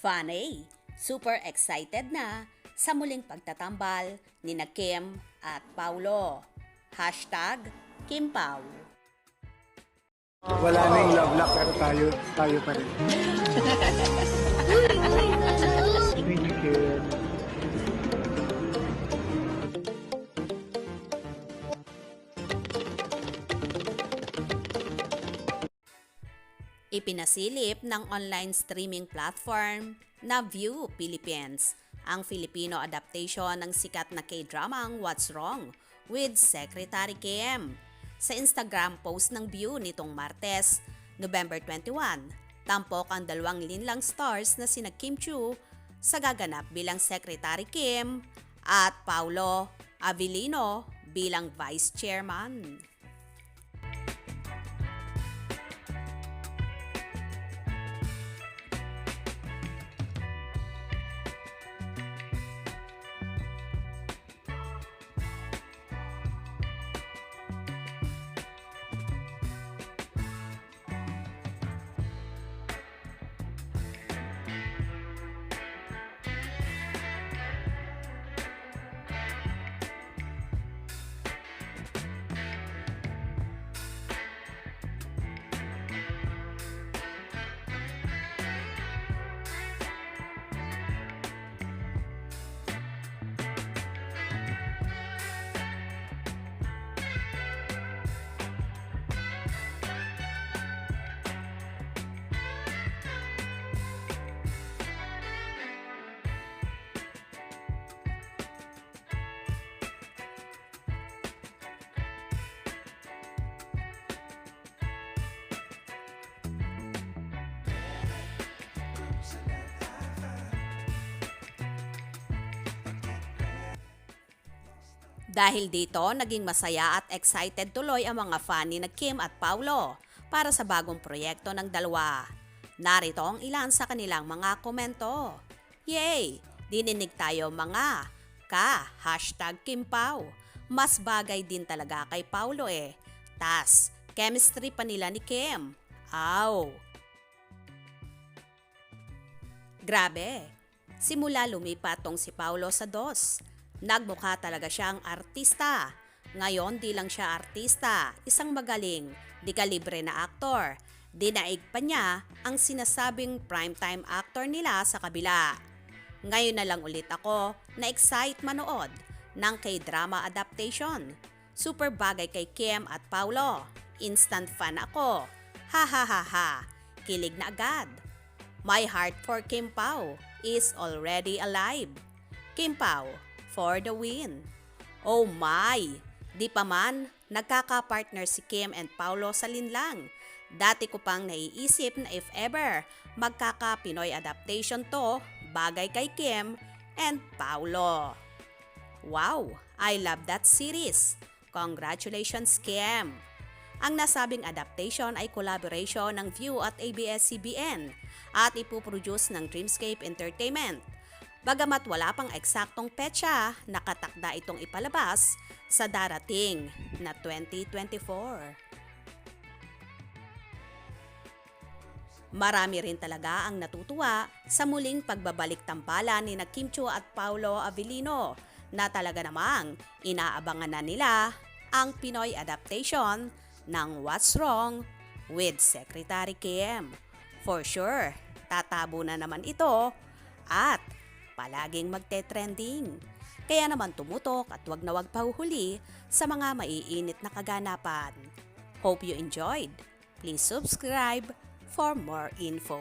Funny! Super excited na sa muling pagtatambal ni na Kim at Paulo. Hashtag Kimpaw. Wala na yung love lock pero tayo pa rin. Thank you, Kim. Ipinasilip ng online streaming platform na View Philippines ang Filipino adaptation ng sikat na K-dramang What's Wrong with Secretary Kim. Sa Instagram post ng View nitong Martes, November 21, tampok ang dalawang linlang stars na sina Kim Chiu sa gaganap bilang Secretary Kim at Paulo Avellino bilang Vice Chairman. Dahil dito, naging masaya at excited tuloy ang mga fan ni na Kim at Paulo para sa bagong proyekto ng dalawa. Narito ang ilan sa kanilang mga komento. Yay! Dininig tayo mga hashtag Kimpaw. Mas bagay din talaga kay Paulo eh. Tas, chemistry pa nila ni Kim. Aw! Grabe! Simula lumipat tong si Paulo sa DOS. Nagmukha talaga siyang artista. Ngayon di lang siya artista, isang magaling, di kalibre na aktor. Dinaig pa niya ang sinasabing primetime actor nila sa kabila. Ngayon na lang ulit ako na-excite manood ng K-drama adaptation. Super bagay kay Kim at Paulo. Instant fan ako. Ha ha ha ha. Kilig na agad. My heart for Kim Pao is already alive. Kim Pao for the win. Oh my! Di pa man, nagkaka-partner si Kim and Paulo sa linlang. Dati ko pang naiisip na if ever, magkaka-Pinoy adaptation to, bagay kay Kim and Paulo. Wow! I love that series. Congratulations, Kim! Ang nasabing adaptation ay collaboration ng View at ABS-CBN at ipuproduce ng Dreamscape Entertainment. Bagamat wala pang eksaktong petsa, nakatakda itong ipalabas sa darating na 2024. Marami rin talaga ang natutuwa sa muling pagbabalik tambalan ni na Kim Chiu at Paulo Avellino na talaga namang inaabangan na nila ang Pinoy adaptation ng What's Wrong with Secretary Kim. For sure, tatabo na naman ito at palaging magte-trending. Kaya naman tumutok at wag na wag pahuhuli sa mga maiinit na kaganapan. Hope you enjoyed. Please subscribe for more info.